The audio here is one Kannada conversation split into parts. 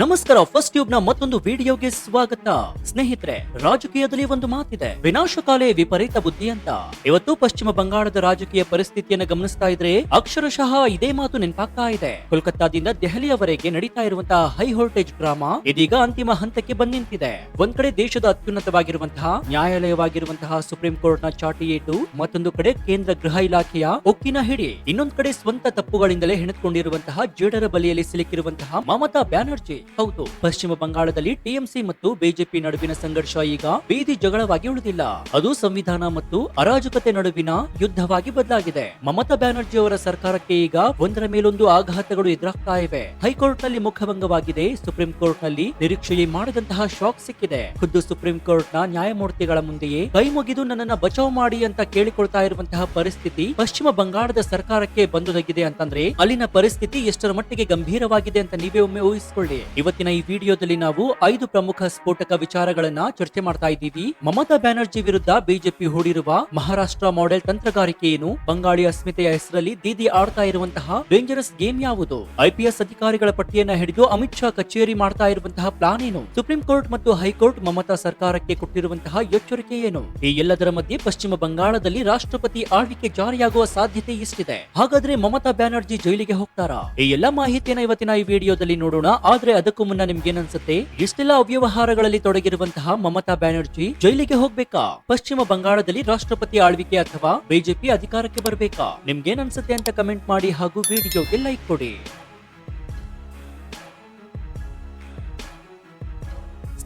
ನಮಸ್ಕಾರ, ಫಸ್ಟ್ ಟ್ಯೂಬ್ ನ ಮತ್ತೊಂದು ವಿಡಿಯೋಗೆ ಸ್ವಾಗತ. ಸ್ನೇಹಿತರೆ, ರಾಜಕೀಯದಲ್ಲಿ ಒಂದು ಮಾತಿದೆ, ವಿನಾಶಕಾಲೇ ವಿಪರೀತ ಬುದ್ಧಿ ಅಂತ. ಇವತ್ತು ಪಶ್ಚಿಮ ಬಂಗಾಳದ ರಾಜಕೀಯ ಪರಿಸ್ಥಿತಿಯನ್ನು ಗಮನಿಸ್ತಾ ಇದ್ರೆ ಅಕ್ಷರಶಃ ಇದೇ ಮಾತು ನೆನಪಾಗ್ತಾ ಇದೆ. ಕೋಲ್ಕತ್ತಾದಿಂದ ದೆಹಲಿಯವರೆಗೆ ನಡೀತಾ ಇರುವಂತಹ ಹೈ ವೋಲ್ಟೇಜ್ ಡ್ರಾಮಾ ಇದೀಗ ಅಂತಿಮ ಹಂತಕ್ಕೆ ಬಂದ್ ನಿಂತಿದೆ. ಒಂದ್ ಕಡೆ ದೇಶದ ಅತ್ಯುನ್ನತವಾಗಿರುವಂತಹ ನ್ಯಾಯಾಲಯವಾಗಿರುವಂತಹ ಸುಪ್ರೀಂ ಕೋರ್ಟ್ ನ ಚಾಟಿ ಏಟು, ಮತ್ತೊಂದು ಕಡೆ ಕೇಂದ್ರ ಗೃಹ ಇಲಾಖೆಯ ಒಕ್ಕಿನ ಹಿಡಿ, ಇನ್ನೊಂದ್ ಕಡೆ ಸ್ವಂತ ತಪ್ಪುಗಳಿಂದಲೇ ಹೆಣೆದುಕೊಂಡಿರುವಂತಹ ಜೇಡರ ಬಲಿಯಲ್ಲಿ ಸಿಲುಕಿರುವಂತಹ ಮಮತಾ ಬ್ಯಾನರ್ಜಿ. ಹೌದು, ಪಶ್ಚಿಮ ಬಂಗಾಳದಲ್ಲಿ ಟಿಎಂಸಿ ಮತ್ತು ಬಿಜೆಪಿ ನಡುವಿನ ಸಂಘರ್ಷ ಈಗ ಬೀದಿ ಜಗಳವಾಗಿ ಉಳಿದಿಲ್ಲ. ಅದು ಸಂವಿಧಾನ ಮತ್ತು ಅರಾಜಕತೆ ನಡುವಿನ ಯುದ್ಧವಾಗಿ ಬದಲಾಗಿದೆ. ಮಮತಾ ಬ್ಯಾನರ್ಜಿ ಅವರ ಸರ್ಕಾರಕ್ಕೆ ಈಗ ಒಂದರ ಮೇಲೊಂದು ಆಘಾತಗಳು ಎದುರಾಗ್ತಾ ಇವೆ. ಹೈಕೋರ್ಟ್ ನಲ್ಲಿ ಮುಖಭಂಗವಾಗಿದೆ. ಸುಪ್ರೀಂ ಕೋರ್ಟ್ ನಲ್ಲಿ ನಿರೀಕ್ಷೆಯೇ ಮಾಡದಂತಹ ಶಾಕ್ ಸಿಕ್ಕಿದೆ. ಖುದ್ದು ಸುಪ್ರೀಂ ಕೋರ್ಟ್ ನ ನ್ಯಾಯಮೂರ್ತಿಗಳ ಮುಂದೆಯೇ ಕೈ ಮುಗಿದು ನನ್ನನ್ನ ಬಚಾವ್ ಮಾಡಿ ಅಂತ ಕೇಳಿಕೊಳ್ತಾ ಇರುವಂತಹ ಪರಿಸ್ಥಿತಿ ಪಶ್ಚಿಮ ಬಂಗಾಳದ ಸರ್ಕಾರಕ್ಕೆ ಬಂದೊದಗಿದೆ ಅಂತಂದ್ರೆ ಅಲ್ಲಿನ ಪರಿಸ್ಥಿತಿ ಎಷ್ಟರ ಮಟ್ಟಿಗೆ ಗಂಭೀರವಾಗಿದೆ ಅಂತ ನೀವೇ ಒಮ್ಮೆ ಊಹಿಸಿಕೊಳ್ಳಿ. ಇವತ್ತಿನ ಈ ವಿಡಿಯೋದಲ್ಲಿ ನಾವು 5 ಪ್ರಮುಖ ಸ್ಫೋಟಕ ವಿಚಾರಗಳನ್ನ ಚರ್ಚೆ ಮಾಡ್ತಾ ಇದ್ದೀವಿ. ಮಮತಾ ಬ್ಯಾನರ್ಜಿ ವಿರುದ್ಧ ಬಿಜೆಪಿ ಹೂಡಿರುವ ಮಹಾರಾಷ್ಟ್ರ ಮಾಡೆಲ್ ತಂತ್ರಗಾರಿಕೆ ಏನು? ಬಂಗಾಳಿ ಅಸ್ಮಿತೆಯ ಹೆಸರಲ್ಲಿ ದೀದಿ ಆಡ್ತಾ ಇರುವಂತಹ ಡೇಂಜರಸ್ ಗೇಮ್ ಯಾವುದು? ಐಪಿಎಸ್ ಅಧಿಕಾರಿಗಳ ಪಟ್ಟಿಯನ್ನ ಹಿಡಿದು ಅಮಿತ್ ಶಾ ಕಚೇರಿ ಮಾಡ್ತಾ ಇರುವಂತಹ ಪ್ಲಾನ್ ಏನು? ಸುಪ್ರೀಂ ಕೋರ್ಟ್ ಮತ್ತು ಹೈಕೋರ್ಟ್ ಮಮತಾ ಸರ್ಕಾರಕ್ಕೆ ಕೊಟ್ಟಿರುವಂತಹ ಎಚ್ಚರಿಕೆ ಏನು? ಈ ಎಲ್ಲದರ ಮಧ್ಯೆ ಪಶ್ಚಿಮ ಬಂಗಾಳದಲ್ಲಿ ರಾಷ್ಟ್ರಪತಿ ಆಳ್ವಿಕೆ ಜಾರಿಯಾಗುವ ಸಾಧ್ಯತೆ ಎಷ್ಟಿದೆ? ಹಾಗಾದ್ರೆ ಮಮತಾ ಬ್ಯಾನರ್ಜಿ ಜೈಲಿಗೆ ಹೋಗ್ತಾರಾ? ಈ ಎಲ್ಲಾ ಮಾಹಿತಿಯನ್ನ ಇವತ್ತಿನ ಈ ವಿಡಿಯೋದಲ್ಲಿ ನೋಡೋಣ. ಆದ್ರೆ ಅದಕ್ಕೂ ಮುನ್ನ ನಿಮ್ಗೇನನ್ಸುತ್ತೆ? ಇಷ್ಟೆಲ್ಲ ಅವ್ಯವಹಾರಗಳಲ್ಲಿ ತೊಡಗಿರುವಂತಹ ಮಮತಾ ಬ್ಯಾನರ್ಜಿ ಜೈಲಿಗೆ ಹೋಗ್ಬೇಕಾ? ಪಶ್ಚಿಮ ಬಂಗಾಳದಲ್ಲಿ ರಾಷ್ಟ್ರಪತಿ ಆಳ್ವಿಕೆ ಅಥವಾ ಬಿಜೆಪಿ ಅಧಿಕಾರಕ್ಕೆ ಬರಬೇಕಾ? ನಿಮ್ಗೇನನ್ಸುತ್ತೆ ಅಂತ ಕಮೆಂಟ್ ಮಾಡಿ ಹಾಗೂ ವಿಡಿಯೋಗೆ ಲೈಕ್ ಕೊಡಿ.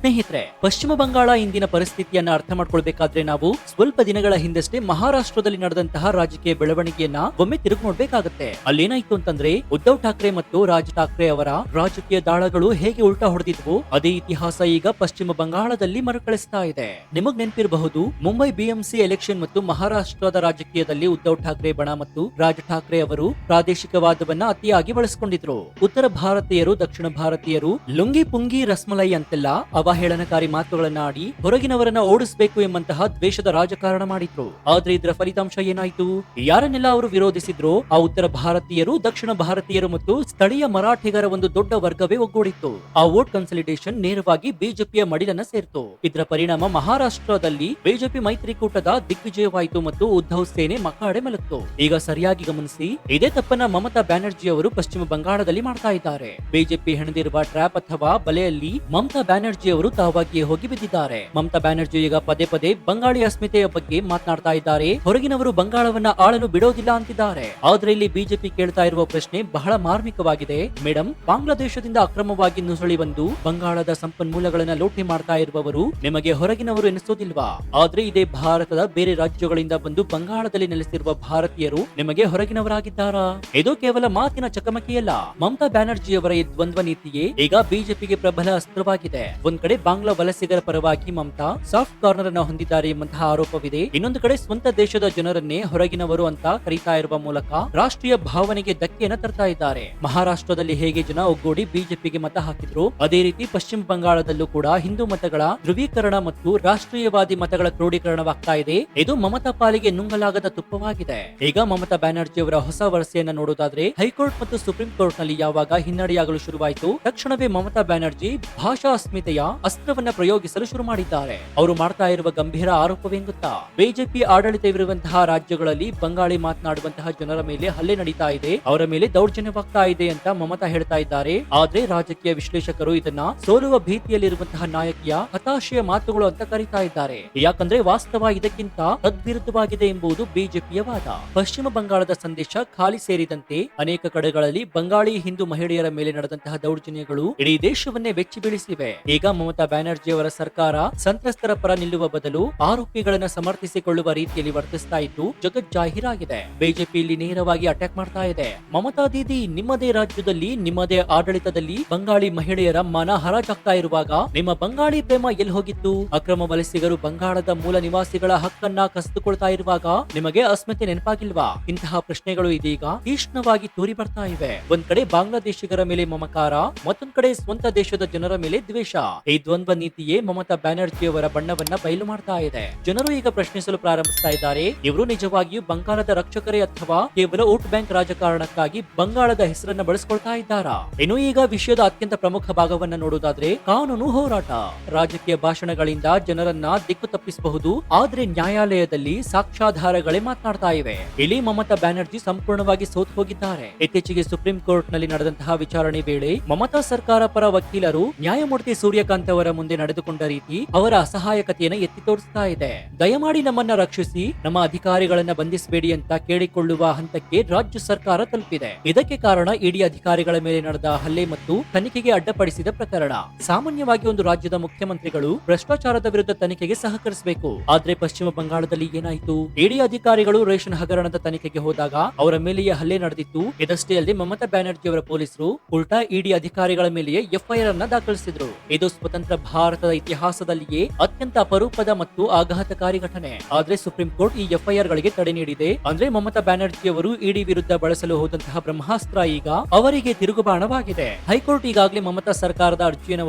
ಸ್ನೇಹಿತರೆ, ಪಶ್ಚಿಮ ಬಂಗಾಳ ಇಂದಿನ ಪರಿಸ್ಥಿತಿಯನ್ನ ಅರ್ಥ ಮಾಡ್ಕೊಳ್ಬೇಕಾದ್ರೆ ನಾವು ಸ್ವಲ್ಪ ದಿನಗಳ ಹಿಂದಷ್ಟೇ ಮಹಾರಾಷ್ಟ್ರದಲ್ಲಿ ನಡೆದಂತಹ ರಾಜಕೀಯ ಬೆಳವಣಿಗೆಯನ್ನ ಒಮ್ಮೆ ತಿರುಗಿ ನೋಡ್ಬೇಕಾಗತ್ತೆ. ಅಲ್ಲೇನಾಯ್ತು ಅಂತಂದ್ರೆ ಉದ್ಧವ್ ಠಾಕ್ರೆ ಮತ್ತು ರಾಜ್ ಠಾಕ್ರೆ ಅವರ ರಾಜಕೀಯ ದಾಳಗಳು ಹೇಗೆ ಉಲ್ಟಾ ಹೊಡೆದಿದ್ವು, ಅದೇ ಇತಿಹಾಸ ಈಗ ಪಶ್ಚಿಮ ಬಂಗಾಳದಲ್ಲಿ ಮರುಕಳಿಸ್ತಾ ಇದೆ. ನಿಮಗ್ ನೆನಪಿರಬಹುದು, ಮುಂಬೈ ಬಿಎಂಸಿ ಎಲೆಕ್ಷನ್ ಮತ್ತು ಮಹಾರಾಷ್ಟ್ರದ ರಾಜಕೀಯದಲ್ಲಿ ಉದ್ಧವ್ ಠಾಕ್ರೆ ಬಣ ಮತ್ತು ರಾಜ್ ಠಾಕ್ರೆ ಅವರು ಪ್ರಾದೇಶಿಕವಾದವನ್ನ ಅತಿಯಾಗಿ ಬಳಸಿಕೊಂಡಿದ್ರು. ಉತ್ತರ ಭಾರತೀಯರು ದಕ್ಷಿಣ ಭಾರತೀಯರು ಲುಂಗಿ ಪುಂಗಿ ರಸ್ಮಲೈ ಅಂತೆಲ್ಲ ಅವಹೇಳನಕಾರಿ ಮಾತುಗಳನ್ನ ಆಡಿ ಹೊರಗಿನವರನ್ನ ಓಡಿಸಬೇಕು ಎಂಬಂತಹ ದ್ವೇಷದ ರಾಜಕಾರಣ ಮಾಡಿದ್ರು. ಆದ್ರೆ ಇದರ ಫಲಿತಾಂಶ ಏನಾಯ್ತು? ಯಾರನ್ನೆಲ್ಲ ಅವರು ವಿರೋಧಿಸಿದ್ರು ಆ ಉತ್ತರ ಭಾರತೀಯರು, ದಕ್ಷಿಣ ಭಾರತೀಯರು ಮತ್ತು ಸ್ಥಳೀಯ ಮರಾಠಿಗರ ಒಂದು ದೊಡ್ಡ ವರ್ಗವೇ ಒಗ್ಗೂಡಿತ್ತು. ಆ ವೋಟ್ ಕನ್ಸಲಿಡೇಷನ್ ನೇರವಾಗಿ ಬಿಜೆಪಿಯ ಮಡಿಲನ್ನ ಸೇರ್ತು. ಇದರ ಪರಿಣಾಮ ಮಹಾರಾಷ್ಟ್ರದಲ್ಲಿ ಬಿಜೆಪಿ ಮೈತ್ರಿಕೂಟದ ದಿಗ್ವಿಜಯವಾಯಿತು ಮತ್ತು ಉದ್ಧವ್ ಸೇನೆ ಮಕಾಡೆ ಮಲಗ್ತು. ಈಗ ಸರಿಯಾಗಿ ಗಮನಿಸಿ, ಇದೇ ತಪ್ಪನ್ನ ಮಮತಾ ಬ್ಯಾನರ್ಜಿ ಅವರು ಪಶ್ಚಿಮ ಬಂಗಾಳದಲ್ಲಿ ಮಾಡ್ತಾ ಇದ್ದಾರೆ. ಬಿಜೆಪಿ ಹೆಣೆದಿರುವ ಟ್ರ್ಯಾಪ್ ಅಥವಾ ಬಲೆಯಲ್ಲಿ ಮಮತಾ ಬ್ಯಾನರ್ಜಿ ಅವರು ತಾವಾಗಿಯೇ ಹೋಗಿ ಬಿದ್ದಿದ್ದಾರೆ. ಮಮತಾ ಬ್ಯಾನರ್ಜಿ ಈಗ ಪದೇ ಪದೇ ಬಂಗಾಳಿ ಅಸ್ಮಿತೆಯ ಬಗ್ಗೆ ಮಾತನಾಡ್ತಾ ಇದ್ದಾರೆ. ಹೊರಗಿನವರು ಬಂಗಾಳವನ್ನ ಆಳಲು ಬಿಡೋದಿಲ್ಲ ಅಂತಿದ್ದಾರೆ. ಆದ್ರೆ ಇಲ್ಲಿ ಬಿಜೆಪಿ ಕೇಳ್ತಾ ಇರುವ ಪ್ರಶ್ನೆ ಬಹಳ ಮಾರ್ಮಿಕವಾಗಿದೆ. ಮೇಡಮ್, ಬಾಂಗ್ಲಾದೇಶದಿಂದ ಅಕ್ರಮವಾಗಿ ನುಸುಳಿ ಬಂದು ಬಂಗಾಳದ ಸಂಪನ್ಮೂಲಗಳನ್ನ ಲೂಟಿ ಮಾಡ್ತಾ ಇರುವವರು ನಿಮಗೆ ಹೊರಗಿನವರು ಎನಿಸೋದಿಲ್ವಾ? ಆದ್ರೆ ಇದೇ ಭಾರತದ ಬೇರೆ ರಾಜ್ಯಗಳಿಂದ ಬಂದು ಬಂಗಾಳದಲ್ಲಿ ನೆಲೆಸಿರುವ ಭಾರತೀಯರು ನಿಮಗೆ ಹೊರಗಿನವರಾಗಿದ್ದಾರಾ? ಇದು ಕೇವಲ ಮಾತಿನ ಚಕಮಕಿಯಲ್ಲ. ಮಮತಾ ಬ್ಯಾನರ್ಜಿ ಅವರ ಈ ದ್ವಂದ್ವ ನೀತಿಯೇ ಈಗ ಬಿಜೆಪಿಗೆ ಪ್ರಬಲ ಅಸ್ತ್ರವಾಗಿದೆ. ಒಂದ್ ಕಡೆ ಬಾಂಗ್ಲಾ ವಲಸಿಗರ ಪರವಾಗಿ ಮಮತಾ ಸಾಫ್ಟ್ ಕಾರ್ನರ್ ಅನ್ನು ಹೊಂದಿದ್ದಾರೆ ಎಂಬಂತಹ ಆರೋಪವಿದೆ. ಇನ್ನೊಂದು ಕಡೆ ಸ್ವಂತ ದೇಶದ ಜನರನ್ನೇ ಹೊರಗಿನವರು ಅಂತ ಕರೀತಾ ಇರುವ ಮೂಲಕ ರಾಷ್ಟ್ರೀಯ ಭಾವನೆಗೆ ಧಕ್ಕೆಯನ್ನು ತರ್ತಾ ಇದ್ದಾರೆ. ಮಹಾರಾಷ್ಟ್ರದಲ್ಲಿ ಹೇಗೆ ಜನ ಒಗ್ಗೂಡಿ ಬಿಜೆಪಿಗೆ ಮತ ಹಾಕಿದ್ರು, ಅದೇ ರೀತಿ ಪಶ್ಚಿಮ ಬಂಗಾಳದಲ್ಲೂ ಕೂಡ ಹಿಂದೂ ಮತಗಳ ಧ್ರುವೀಕರಣ ಮತ್ತು ರಾಷ್ಟ್ರೀಯವಾದಿ ಮತಗಳ ಕ್ರೋಢೀಕರಣವಾಗ್ತಾ ಇದೆ. ಇದು ಮಮತಾ ಪಾಲಿಗೆ ನುಂಗಲಾಗದ ತುಪ್ಪವಾಗಿದೆ. ಈಗ ಮಮತಾ ಬ್ಯಾನರ್ಜಿ ಅವರ ಹೊಸ ವರಸೆಯನ್ನ ನೋಡೋದಾದ್ರೆ ಹೈಕೋರ್ಟ್ ಮತ್ತು ಸುಪ್ರೀಂ ಕೋರ್ಟ್ ನಲ್ಲಿ ಯಾವಾಗ ಹಿನ್ನಡೆಯಾಗಲು ಶುರುವಾಯಿತು, ತಕ್ಷಣವೇ ಮಮತಾ ಬ್ಯಾನರ್ಜಿ ಭಾಷಾ ಅಸ್ಮಿತೆಯ ಅಸ್ತ್ರವನ್ನ ಪ್ರಯೋಗಿಸಲು ಶುರು ಮಾಡಿದ್ದಾರೆ. ಅವರು ಮಾಡ್ತಾ ಇರುವ ಗಂಭೀರ ಆರೋಪವೇನ್ ಗೊತ್ತಾ? ಬಿಜೆಪಿ ಆಡಳಿತವಿರುವಂತಹ ರಾಜ್ಯಗಳಲ್ಲಿ ಬಂಗಾಳಿ ಮಾತನಾಡುವಂತಹ ಜನರ ಮೇಲೆ ಹಲ್ಲೆ ನಡೀತಾ ಇದೆ, ಅವರ ಮೇಲೆ ದೌರ್ಜನ್ಯವಾಗ್ತಾ ಇದೆ ಅಂತ ಮಮತಾ ಹೇಳ್ತಾ ಇದ್ದಾರೆ. ಆದ್ರೆ ರಾಜಕೀಯ ವಿಶ್ಲೇಷಕರು ಇದನ್ನ ಸೋಲುವ ಭೀತಿಯಲ್ಲಿರುವಂತಹ ನಾಯಕಿಯ ಹತಾಶೆಯ ಮಾತುಗಳು ಅಂತ ಕರೀತಾ ಇದ್ದಾರೆ. ಯಾಕಂದ್ರೆ ವಾಸ್ತವ ಇದಕ್ಕಿಂತ ತದ್ವಿರುದ್ಧವಾಗಿದೆ ಎಂಬುದು ಬಿಜೆಪಿಯ ವಾದ. ಪಶ್ಚಿಮ ಬಂಗಾಳದ ಸಂದೇಶ ಖಾಲಿ ಸೇರಿದಂತೆ ಅನೇಕ ಕಡೆಗಳಲ್ಲಿ ಬಂಗಾಳಿ ಹಿಂದೂ ಮಹಿಳೆಯರ ಮೇಲೆ ನಡೆದಂತಹ ದೌರ್ಜನ್ಯಗಳು ಇಡೀ ದೇಶವನ್ನೇ ಬೆಚ್ಚಿ ಬೀಳಿಸಿವೆ. ಈಗ ಮಮತಾ ಬ್ಯಾನರ್ಜಿ ಅವರ ಸರ್ಕಾರ ಸಂತ್ರಸ್ತರ ಪರ ನಿಲ್ಲುವ ಬದಲು ಆರೋಪಿಗಳನ್ನ ಸಮರ್ಥಿಸಿಕೊಳ್ಳುವ ರೀತಿಯಲ್ಲಿ ವರ್ತಿಸ್ತಾ ಇದ್ದು ಜಗಜ್ಜಾಹೀರಾಗಿದೆ. ಬಿಜೆಪಿ ಇಲ್ಲಿ ನೇರವಾಗಿ ಅಟ್ಯಾಕ್ ಮಾಡ್ತಾ ಇದೆ. ಮಮತಾ ದೀದಿ, ನಿಮ್ಮದೇ ರಾಜ್ಯದಲ್ಲಿ ನಿಮ್ಮದೇ ಆಡಳಿತದಲ್ಲಿ ಬಂಗಾಳಿ ಮಹಿಳೆಯರ ಮನ ಹರಾಜಾಗ್ತಾ ಇರುವಾಗ ನಿಮ್ಮ ಬಂಗಾಳಿ ಪ್ರೇಮ ಎಲ್ಲಿ ಹೋಗಿತ್ತು? ಅಕ್ರಮ ವಲಸಿಗರು ಬಂಗಾಳದ ಮೂಲ ನಿವಾಸಿಗಳ ಹಕ್ಕನ್ನ ಕಸಿದುಕೊಳ್ತಾ ಇರುವಾಗ ನಿಮಗೆ ಅಸ್ಮಿತೆ ನೆನಪಾಗಿಲ್ವಾ? ಇಂತಹ ಪ್ರಶ್ನೆಗಳು ಇದೀಗ ತೀಕ್ಷ್ಣವಾಗಿ ತೂರಿ ಬರ್ತಾ ಇವೆ. ಒಂದ್ ಕಡೆ ಬಾಂಗ್ಲಾದೇಶಿಗರ ಮೇಲೆ ಮಮಕಾರ, ಮತ್ತೊಂದ್ ಕಡೆ ಸ್ವಂತ ದೇಶದ ಜನರ ಮೇಲೆ ದ್ವೇಷ. ಈ ದ್ವಂದ್ವ ನೀತಿಯೇ ಮಮತಾ ಬ್ಯಾನರ್ಜಿ ಅವರ ಬಣ್ಣವನ್ನ ಬಯಲು ಮಾಡ್ತಾ ಇದೆ. ಜನರು ಈಗ ಪ್ರಶ್ನಿಸಲು ಪ್ರಾರಂಭಿಸ್ತಾ ಇದ್ದಾರೆ, ಇವರು ನಿಜವಾಗಿಯೂ ಬಂಗಾಳದ ರಕ್ಷಕರೇ ಅಥವಾ ಕೇವಲ ವೋಟ್ ಬ್ಯಾಂಕ್ ರಾಜಕಾರಣಕ್ಕಾಗಿ ಬಂಗಾಳದ ಹೆಸರನ್ನ ಬಳಸಿಕೊಳ್ತಾ ಇದ್ದಾರಾ? ಇನ್ನು ಈಗ ವಿಷಯದ ಅತ್ಯಂತ ಪ್ರಮುಖ ಭಾಗವನ್ನ ನೋಡುವುದಾದ್ರೆ ಕಾನೂನು ಹೋರಾಟ. ರಾಜಕೀಯ ಭಾಷಣಗಳಿಂದ ಜನರನ್ನ ದಿಕ್ಕು ತಪ್ಪಿಸಬಹುದು, ಆದ್ರೆ ನ್ಯಾಯಾಲಯದಲ್ಲಿ ಸಾಕ್ಷ್ಯಾಧಾರಗಳೇ ಮಾತನಾಡ್ತಾ ಇವೆ. ಇಲ್ಲಿ ಮಮತಾ ಬ್ಯಾನರ್ಜಿ ಸಂಪೂರ್ಣವಾಗಿ ಸೋತು ಹೋಗಿದ್ದಾರೆ. ಇತ್ತೀಚೆಗೆ ಸುಪ್ರೀಂ ಕೋರ್ಟ್ ನಲ್ಲಿ ನಡೆದಂತಹ ವಿಚಾರಣೆ ವೇಳೆ ಮಮತಾ ಸರ್ಕಾರ ಪರ ವಕೀಲರು ನ್ಯಾಯಮೂರ್ತಿ ಸೂರ್ಯಕಾಂತ್ ಅವರ ಮುಂದೆ ನಡೆದುಕೊಂಡ ರೀತಿ ಅವರ ಅಸಹಾಯಕತೆಯನ್ನು ಎತ್ತಿ ತೋರಿಸ್ತಾ ಇದೆ. ದಯಮಾಡಿ ನಮ್ಮನ್ನ ರಕ್ಷಿಸಿ, ನಮ್ಮ ಅಧಿಕಾರಿಗಳನ್ನ ಬಂಧಿಸಬೇಡಿ ಅಂತ ಕೇಳಿಕೊಳ್ಳುವ ಹಂತಕ್ಕೆ ರಾಜ್ಯ ಸರ್ಕಾರ ತಲುಪಿದೆ. ಇದಕ್ಕೆ ಕಾರಣ ಇಡಿ ಅಧಿಕಾರಿಗಳ ಮೇಲೆ ನಡೆದ ಹಲ್ಲೆ ಮತ್ತು ತನಿಖೆಗೆ ಅಡ್ಡಪಡಿಸಿದ ಪ್ರಕರಣ. ಸಾಮಾನ್ಯವಾಗಿ ಒಂದು ರಾಜ್ಯದ ಮುಖ್ಯಮಂತ್ರಿಗಳು ಭ್ರಷ್ಟಾಚಾರದ ವಿರುದ್ಧ ತನಿಖೆಗೆ ಸಹಕರಿಸಬೇಕು. ಆದ್ರೆ ಪಶ್ಚಿಮ ಬಂಗಾಳದಲ್ಲಿ ಏನಾಯಿತು? ಇಡಿ ಅಧಿಕಾರಿಗಳು ರೇಷನ್ ಹಗರಣದ ತನಿಖೆಗೆ ಹೋದಾಗ ಅವರ ಮೇಲೆಯೇ ಹಲ್ಲೆ ನಡೆದಿತ್ತು. ಇದಷ್ಟೇ ಅಲ್ಲದೆ ಮಮತಾ ಬ್ಯಾನರ್ಜಿ ಅವರ ಪೊಲೀಸರು ಉಲ್ಟಾ ಇಡಿ ಅಧಿಕಾರಿಗಳ ಮೇಲೆಯೇ ಎಫ್ಐಆರ್ ಅನ್ನ ದಾಖಲಿಸಿದ್ರು. ಇದು ಸ್ವತಂತ್ರ ಭಾರತದ ಇತಿಹಾಸದಲ್ಲಿಯೇ ಅತ್ಯಂತ ಅಪರೂಪದ ಮತ್ತು ಆಘಾತಕಾರಿ ಘಟನೆ. ಆದ್ರೆ ಸುಪ್ರೀಂ ಕೋರ್ಟ್ ಈ ಎಫ್ಐಆರ್ ಗಳಿಗೆ ತಡೆ ನೀಡಿದೆ. ಅಂದ್ರೆ ಮಮತಾ ಬ್ಯಾನರ್ಜಿ ಅವರು ಇಡಿ ವಿರುದ್ಧ ಬಳಸಲು ಹೋದಂತಹ ಬ್ರಹ್ಮಾಸ್ತ್ರ ಈಗ ಅವರಿಗೆ ತಿರುಗುಬಾಣವಾಗಿದೆ. ಹೈಕೋರ್ಟ್ ಈಗಾಗಲೇ ಮಮತಾ ಸರ್ಕಾರದ ಅರ್ಜಿಯನ್ನು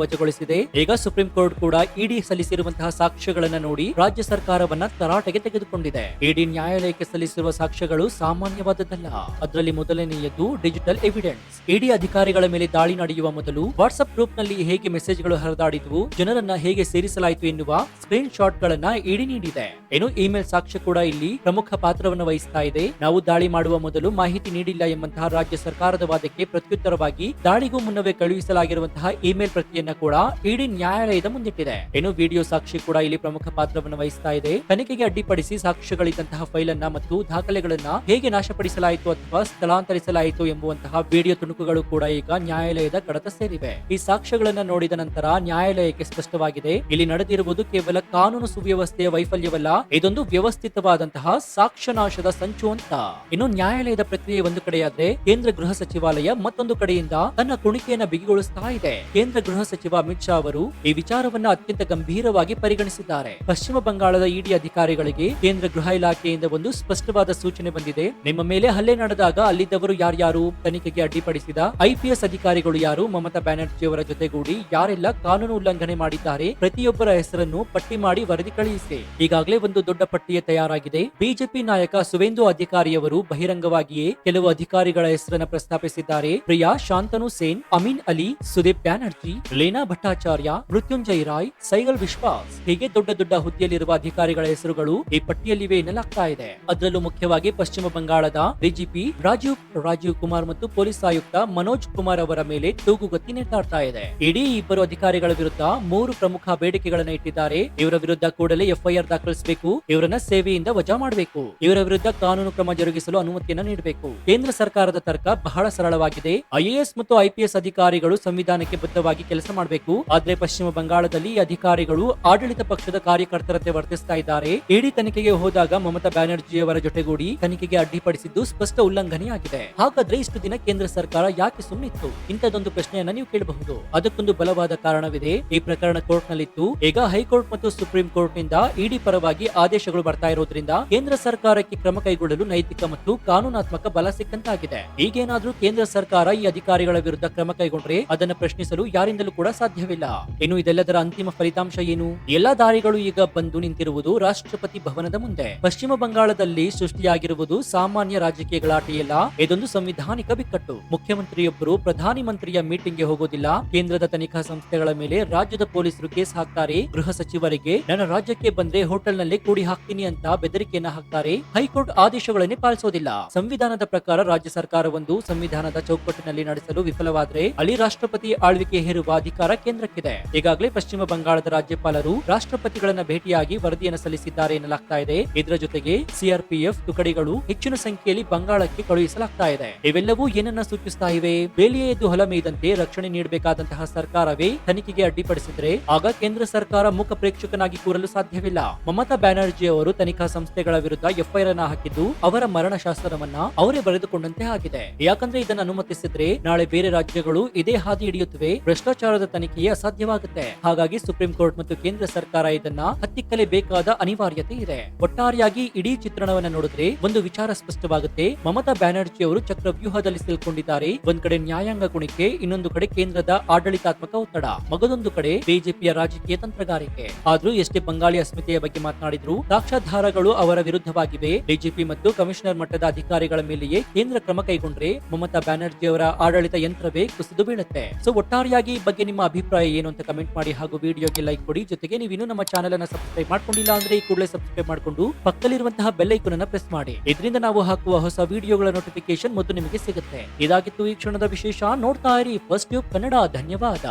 ವಜಾಗೊಳಿಸಿದೆ. ಈಗ ಸುಪ್ರೀಂ ಕೋರ್ಟ್ ಕೂಡ ಇಡಿ ಸಲ್ಲಿಸಿರುವಂತಹ ಸಾಕ್ಷ್ಯಗಳನ್ನ ನೋಡಿ ರಾಜ್ಯ ಸರ್ಕಾರವನ್ನ ತರಾಟೆಗೆ ತೆಗೆದುಕೊಂಡಿದೆ. ಇಡಿ ನ್ಯಾಯಾಲಯಕ್ಕೆ ಸಲ್ಲಿಸಿರುವ ಸಾಕ್ಷ್ಯಗಳು ಸಾಮಾನ್ಯವಾದದ್ದಲ್ಲ. ಅದರಲ್ಲಿ ಮೊದಲನೆಯದು ಡಿಜಿಟಲ್ ಎವಿಡೆನ್ಸ್. ಇಡಿ ಅಧಿಕಾರಿಗಳ ಮೇಲೆ ದಾಳಿ ನಡೆಯುವ ಮೊದಲು ವಾಟ್ಸ್ಆಪ್ ಗ್ರೂಪ್ ನಲ್ಲಿ ಹೇಗೆ ಮೆಸೇಜ್ಗಳು ಹರಿದಾಡಿದ್ವು, ಜನರನ್ನ ಹೇಗೆ ಸೇರಿಸಲಾಯಿತು ಎನ್ನುವ ಸ್ಕ್ರೀನ್ ಶಾಟ್ ಗಳನ್ನ ಇಡಿ ನೀಡಿದೆ. ಏನು ಇಮೇಲ್ ಸಾಕ್ಷ್ಯ ಕೂಡ ಇಲ್ಲಿ ಪ್ರಮುಖ ಪಾತ್ರವನ್ನು ವಹಿಸ್ತಾ ಇದೆ. ನಾವು ದಾಳಿ ಮಾಡುವ ಮೊದಲು ಮಾಹಿತಿ ನೀಡಿಲ್ಲ ಎಂಬಂತಹ ರಾಜ್ಯ ಸರ್ಕಾರದ ವಾದಕ್ಕೆ ಪ್ರತ್ಯುತ್ತರವಾಗಿ ದಾಳಿಗೂ ಮುನ್ನವೇ ಕಳುಹಿಸಲಾಗಿರುವಂತಹ ಇಮೇಲ್ ಪ್ರತಿಯನ್ನ ಕೂಡ ಇಡಿ ನ್ಯಾಯಾಲಯದ ಮುಂದಿಟ್ಟಿದೆ. ಏನು ವಿಡಿಯೋ ಸಾಕ್ಷಿ ಕೂಡ ಇಲ್ಲಿ ಪ್ರಮುಖ ಪಾತ್ರವನ್ನು ವಹಿಸ್ತಾ ಇದೆ. ತನಿಖೆಗೆ ಅಡ್ಡಿಪಡಿಸಿ ಸಾಕ್ಷ್ಯಗಳಿದ್ದಂತಹ ಫೈಲ್ ಅನ್ನ ಮತ್ತು ದಾಖಲೆಗಳನ್ನ ಹೇಗೆ ನಾಶಪಡಿಸಲಾಯಿತು ಅಥವಾ ಸ್ಥಳಾಂತರಿಸಲಾಯಿತು ಎಂಬುವಂತಹ ವಿಡಿಯೋ ತುಣುಕುಗಳು ಕೂಡ ಈಗ ನ್ಯಾಯಾಲಯದ ಕಡತ ಸೇರಿವೆ. ಈ ಸಾಕ್ಷ್ಯಗಳನ್ನ ನೋಡಿದ ನಂತರ ನ್ಯಾಯಾಲಯಕ್ಕೆ ಸ್ಪಷ್ಟವಾಗಿದೆ, ಇಲ್ಲಿ ನಡೆದಿರುವುದು ಕೇವಲ ಕಾನೂನು ಸುವ್ಯವಸ್ಥೆಯ ವೈಫಲ್ಯವಲ್ಲ, ಇದೊಂದು ವ್ಯವಸ್ಥಿತವಾದಂತಹ ಸಾಕ್ಷ್ಯನಾಶದ ಸಂಚು ಅಂತ. ಇನ್ನು ನ್ಯಾಯಾಲಯದ ಪ್ರಕ್ರಿಯೆ ಒಂದು ಕಡೆಯಾದ್ರೆ ಕೇಂದ್ರ ಗೃಹ ಸಚಿವಾಲಯ ಮತ್ತೊಂದು ಕಡೆಯಿಂದ ತನ್ನ ಕುಣಿಕೆಯನ್ನ ಬಿಗಿಗೊಳಿಸ್ತಾ ಇದೆ. ಕೇಂದ್ರ ಗೃಹ ಸಚಿವ ಅಮಿತ್ ಶಾ ಅವರು ಈ ವಿಚಾರವನ್ನ ಅತ್ಯಂತ ಗಂಭೀರವಾಗಿ ಪರಿಗಣಿಸಿದ್ದಾರೆ. ಪಶ್ಚಿಮ ಬಂಗಾಳದ ಇಡಿ ಅಧಿಕಾರಿಗಳಿಗೆ ಕೇಂದ್ರ ಗೃಹ ಇಲಾಖೆಯಿಂದ ಒಂದು ಸ್ಪಷ್ಟವಾದ ಸೂಚನೆ ಬಂದಿದೆ. ನಿಮ್ಮ ಮೇಲೆ ಹಲ್ಲೆ ನಡೆದಾಗ ಅಲ್ಲಿದ್ದವರು ಯಾರ್ಯಾರು, ತನಿಖೆಗೆ ಅಡ್ಡಿಪಡಿಸಿದ ಐಪಿಎಸ್ ಅಧಿಕಾರಿಗಳು ಯಾರು, ಮಮತಾ ಬ್ಯಾನರ್ಜಿ ಅವರ ಜೊತೆಗೂಡಿ ಯಾರೆಲ್ಲ ಕಾನೂನು ಉಲ್ಲಂಘನೆ ಮಾಡಿದ್ದಾರೆ, ಪ್ರತಿಯೊಬ್ಬರ ಹೆಸರನ್ನು ಪಟ್ಟಿ ಮಾಡಿ ವರದಿ ಕಳುಹಿಸಿ. ಈಗಾಗಲೇ ಒಂದು ದೊಡ್ಡ ಪಟ್ಟಿಯೇ ತಯಾರಾಗಿದೆ. ಬಿಜೆಪಿ ನಾಯಕ ಸುವೇಂದು ಅಧಿಕಾರಿಯವರು ಬಹಿರಂಗವಾಗಿಯೇ ಕೆಲವು ಅಧಿಕಾರಿಗಳ ಹೆಸರನ್ನು ಪ್ರಸ್ತಾಪಿಸಿದ್ದಾರೆ. ಪ್ರಿಯಾ, ಶಾಂತನು ಸೇನ್, ಅಮೀನ್ ಅಲಿ, ಸುದೀಪ್ ಬ್ಯಾನರ್ಜಿ, ಲೇನಾ ಭಟ್ಟಾಚಾರ್ಯ, ಮೃತ್ಯುಂಜಯ್ ರಾಯ್, ಸೈಗಲ್ ವಿಶ್ವಾಸ್ ಹೀಗೆ ದೊಡ್ಡ ದೊಡ್ಡ ಹುದ್ದೆಯಲ್ಲಿರುವ ಅಧಿಕಾರಿಗಳ ಹೆಸರುಗಳು ಈ ಪಟ್ಟಿಯಲ್ಲಿವೆ ಎನ್ನಲಾಗ್ತಾ ಇದೆ. ಅದರಲ್ಲೂ ಮುಖ್ಯವಾಗಿ ಪಶ್ಚಿಮ ಬಂಗಾಳದ ಡಿಜಿಪಿ ರಾಜೀವ್ ಕುಮಾರ್ ಮತ್ತು ಪೊಲೀಸ್ ಆಯುಕ್ತ ಮನೋಜ್ ಕುಮಾರ್ ಅವರ ಮೇಲೆ ತೂಗುಗತ್ತಿ ನೇತಾಡ್ತಾ ಇದೆ. ಇಡೀ ಇಬ್ಬರು ಅಧಿಕಾರಿಗಳ ವಿರುದ್ಧ 3 ಪ್ರಮುಖ ಬೇಡಿಕೆಗಳನ್ನ ಇಟ್ಟಿದ್ದಾರೆ. ಇವರ ವಿರುದ್ಧ ಕೂಡಲೇ ಎಫ್ಐಆರ್ ದಾಖಲಿಸಬೇಕು, ಇವರನ್ನ ಸೇವೆಯಿಂದ ವಜಾ ಮಾಡಬೇಕು, ಇವರ ವಿರುದ್ಧ ಕಾನೂನು ಕ್ರಮ ಜರುಗಿಸಲು ಅನುಮತಿಯನ್ನ ನೀಡಬೇಕು. ಕೇಂದ್ರ ಸರ್ಕಾರದ ತರ್ಕ ಬಹಳ ಸರಳವಾಗಿದೆ. ಐಎಎಸ್ ಮತ್ತು ಐಪಿಎಸ್ ಅಧಿಕಾರಿಗಳು ಸಂವಿಧಾನಕ್ಕೆ ಬದ್ಧವಾಗಿ ಕೆಲಸ ಮಾಡಬೇಕು. ಆದ್ರೆ ಪಶ್ಚಿಮ ಬಂಗಾಳದಲ್ಲಿ ಈ ಅಧಿಕಾರಿಗಳು ಆಡಳಿತ ಪಕ್ಷದ ಕಾರ್ಯಕರ್ತರಂತೆ ವರ್ತಿಸ್ತಾ ಇದ್ದಾರೆ. ಇಡಿ ತನಿಖೆಗೆ ಹೋದಾಗ ಮಮತಾ ಬ್ಯಾನರ್ಜಿ ಅವರ ಜೊತೆಗೂಡಿ ತನಿಖೆಗೆ ಅಡ್ಡಿಪಡಿಸಿದ್ದು ಸ್ಪಷ್ಟ ಉಲ್ಲಂಘನೆಯಾಗಿದೆ. ಹಾಗಾದ್ರೆ ಇಷ್ಟು ದಿನ ಕೇಂದ್ರ ಸರ್ಕಾರ ಯಾಕೆ ಸುಮ್ಮನಿತ್ತು? ಇಂಥದೊಂದು ಪ್ರಶ್ನೆಯನ್ನ ನೀವು ಕೇಳಬಹುದು. ಅದಕ್ಕೊಂದು ಬಲವಾದ ಕಾರಣವಿದೆ. ಈ ಪ್ರಕರಣ ಕೋರ್ಟ್ ನಲ್ಲಿತ್ತು. ಈಗ ಹೈಕೋರ್ಟ್ ಮತ್ತು ಸುಪ್ರೀಂ ಕೋರ್ಟ್ ನಿಂದ ಇಡಿ ಪರವಾಗಿ ಆದೇಶಗಳು ಬರ್ತಾ ಇರೋದ್ರಿಂದ ಕೇಂದ್ರ ಸರ್ಕಾರಕ್ಕೆ ಕ್ರಮ ಕೈಗೊಳ್ಳಲು ನೈತಿಕ ಮತ್ತು ಕಾನೂನಾತ್ಮಕ ಬಲ ಸಿಕ್ಕಂತಾಗಿದೆ. ಈಗೇನಾದ್ರೂ ಕೇಂದ್ರ ಸರ್ಕಾರ ಈ ಅಧಿಕಾರಿಗಳ ವಿರುದ್ಧ ಕ್ರಮ ಕೈಗೊಂಡ್ರೆ ಅದನ್ನು ಪ್ರಶ್ನಿಸಲು ಯಾರಿಂದಲೂ ಕೂಡ ಸಾಧ್ಯವಿಲ್ಲ. ಇನ್ನು ಇದೆಲ್ಲದರ ಅಂತಿಮ ಫಲಿತಾಂಶ ಏನು? ಎಲ್ಲಾ ದಾರಿಗಳು ಈಗ ಬಂದು ನಿಂತಿರುವುದು ರಾಷ್ಟ್ರಪತಿ ಭವನದ ಮುಂದೆ. ಪಶ್ಚಿಮ ಬಂಗಾಳದಲ್ಲಿ ಸೃಷ್ಟಿಯಾಗಿರುವುದು ಸಾಮಾನ್ಯ ರಾಜಕೀಯ ಗಲಾಟೆಯಲ್ಲ, ಇದೊಂದು ಸಂವಿಧಾನಿಕ ಬಿಕ್ಕಟ್ಟು. ಮುಖ್ಯಮಂತ್ರಿಯೊಬ್ಬರು ಪ್ರಧಾನಿ ಮಂತ್ರಿಯ ಮೀಟಿಂಗ್ಗೆ ಹೋಗೋದಿಲ್ಲ. ಕೇಂದ್ರದ ತನಿಖಾ ಸಂಸ್ಥೆಗಳ ಮೇಲೆ ರಾಜ್ಯದ ಪೊಲೀಸರು ಕೇಸ್ ಹಾಕ್ತಾರೆ. ಗೃಹ ಸಚಿವರಿಗೆ ನನ್ನ ರಾಜ್ಯಕ್ಕೆ ಬಂದ್ರೆ ಹೋಟೆಲ್ ನಲ್ಲಿ ಕೂಡಿ ಹಾಕ್ತೀನಿ ಅಂತ ಬೆದರಿಕೆಯನ್ನ ಹಾಕ್ತಾರೆ. ಹೈಕೋರ್ಟ್ ಆದೇಶಗಳನ್ನೇ ಪಾಲಿಸೋದಿಲ್ಲ. ಸಂವಿಧಾನದ ಪ್ರಕಾರ ರಾಜ್ಯ ಸರ್ಕಾರವೊಂದು ಸಂವಿಧಾನದ ಚೌಕಟ್ಟಿನಲ್ಲಿ ನಡೆಸಲು ವಿಫಲವಾದ್ರೆ ಅಲ್ಲಿ ರಾಷ್ಟ್ರಪತಿ ಆಳ್ವಿಕೆ ಹೇರುವ ಅಧಿಕಾರ ಕೇಂದ್ರಕ್ಕಿದೆ. ಈಗಾಗಲೇ ಪಶ್ಚಿಮ ಬಂಗಾಳದ ರಾಜ್ಯಪಾಲರು ರಾಷ್ಟ್ರಪತಿಗಳನ್ನ ಭೇಟಿಯಾಗಿ ವರದಿಯನ್ನು ಸಲ್ಲಿಸಿದ್ದಾರೆ ಎನ್ನಲಾಗ್ತಾ ಇದೆ. ಇದರ ಜೊತೆಗೆ ಸಿಆರ್ಪಿಎಫ್ ತುಕಡಿಗಳು ಹೆಚ್ಚಿನ ಸಂಖ್ಯೆಯಲ್ಲಿ ಬಂಗಾಳಕ್ಕೆ ಕಳುಹಿಸಲಾಗ್ತಾ ಇದೆ. ಇವೆಲ್ಲವೂ ಏನನ್ನ ಸೂಚಿಸ್ತಾ ಇವೆ? ಬೇಲಿಯೇ ಎದ್ದು ಹೊಲ ಮೇಯ್ದಂತೆ ರಕ್ಷಣೆ ನೀಡಬೇಕಾದಂತಹ ಸರ್ಕಾರವೇ ತನಿಖೆಗೆ ಅಡ್ಡಿಪಡಿಸಿದ್ರೆ ಆಗ ಕೇಂದ್ರ ಸರ್ಕಾರ ಮುಖ ಪ್ರೇಕ್ಷಕನಾಗಿ ಕೂರಲು ಸಾಧ್ಯವಿಲ್ಲ. ಮಮತಾ ಬ್ಯಾನರ್ಜಿ ಅವರು ತನಿಖಾ ಸಂಸ್ಥೆಗಳ ವಿರುದ್ಧ ಎಫ್ಐಆರ್ ಅನ್ನ ಹಾಕಿದ್ದು ಅವರ ಮರಣ ಶಾಸನವನ್ನ ಅವರೇ ಬರೆದುಕೊಂಡಂತೆ ಆಗಿದೆ. ಯಾಕಂದ್ರೆ ಇದನ್ನು ಅನುಮತಿಸಿದ್ರೆ ನಾಳೆ ಬೇರೆ ರಾಜ್ಯಗಳು ಇದೇ ಹಾದಿ ಹಿಡಿಯುತ್ತವೆ. ಭ್ರಷ್ಟಾಚಾರದ ತನಿಖೆಯೇ ಅಸಾಧ್ಯವಾಗುತ್ತೆ. ಹಾಗಾಗಿ ಸುಪ್ರೀಂ ಕೋರ್ಟ್ ಮತ್ತು ಕೇಂದ್ರ ಸರ್ಕಾರ ಇದನ್ನ ಹತ್ತಿಕ್ಕಲೇಬೇಕಾದ ಅನಿವಾರ್ಯತೆ ಇದೆ. ಒಟ್ಟಾರೆಯಾಗಿ ಇಡೀ ಚಿತ್ರಣವನ್ನ ನೋಡಿದ್ರೆ ಒಂದು ವಿಚಾರ ಸ್ಪಷ್ಟವಾಗುತ್ತೆ. ಮಮತಾ ಬ್ಯಾನರ್ಜಿ ಅವರು ಚಕ್ರವ್ಯೂಹದಲ್ಲಿ ಸಿಲ್ಕೊಂಡಿದ್ದಾರೆ. ಒಂದ್ ಕಡೆ ನ್ಯಾಯಾಂಗ ಕುಣಿಕೆ, ಇನ್ನೊಂದು ಕಡೆ ಕೇಂದ್ರದ ಆಡಳಿತಾತ್ಮಕ ಒತ್ತಡ. ಮಗದೊಂದು ಮತ್ತೊಂದು ಕಡೆ ಬಿಜೆಪಿಯ ರಾಜಕೀಯ ತಂತ್ರಗಾರಿಕೆ. ಆದ್ರೂ ಎಷ್ಟೇ ಬಂಗಾಳಿ ಅಸ್ಮಿತೆಯ ಬಗ್ಗೆ ಮಾತನಾಡಿದ್ರು ಸಾಕ್ಷ್ಯಾಧಾರಗಳು ಅವರ ವಿರುದ್ಧವಾಗಿವೆ. ಬಿಜೆಪಿ ಮತ್ತು ಕಮಿಷನರ್ ಮಟ್ಟದ ಅಧಿಕಾರಿಗಳ ಮೇಲೆಯೇ ಕೇಂದ್ರ ಕ್ರಮ ಕೈಗೊಂಡ್ರೆ ಮಮತಾ ಬ್ಯಾನರ್ಜಿ ಅವರ ಆಡಳಿತ ಯಂತ್ರವೇ ಕುಸಿದು ಬೀಳುತ್ತೆ. ಸೊ ಒಟ್ಟಾರೆಯಾಗಿ ಈ ಬಗ್ಗೆ ನಿಮ್ಮ ಅಭಿಪ್ರಾಯ ಏನು ಅಂತ ಕಮೆಂಟ್ ಮಾಡಿ ಹಾಗೂ ವಿಡಿಯೋಗೆ ಲೈಕ್ ಕೊಡಿ. ಜೊತೆಗೆ ನೀವು ಇನ್ನೂ ನಮ್ಮ ಚಾನೆಲ್ ಅನ್ನು ಸಬ್ಸ್ಕ್ರೈಬ್ ಮಾಡ್ಕೊಂಡಿಲ್ಲ ಅಂದ್ರೆ ಈ ಕೂಡಲೇ ಸಬ್ಸ್ಕ್ರೈಬ್ ಮಾಡಿಕೊಂಡು ಪಕ್ಕದಲ್ಲಿರುವಂತಹ ಬೆಲ್ ಐಕಾನ್ ಅನ್ನು ಪ್ರೆಸ್ ಮಾಡಿ. ಇದರಿಂದ ನಾವು ಹಾಕುವ ಹೊಸ ವಿಡಿಯೋಗಳ ನೋಟಿಫಿಕೇಶನ್ ಮೊದಲು ನಿಮಗೆ ಸಿಗುತ್ತೆ. ಇದಾಗಿತ್ತು ಈ ಕ್ಷಣದ ವಿಶೇಷ. ನೋಡ್ತಾ ಇರಿ ಫಸ್ಟ್ ಟ್ಯೂಬ್ ಕನ್ನಡ. ಧನ್ಯವಾದ.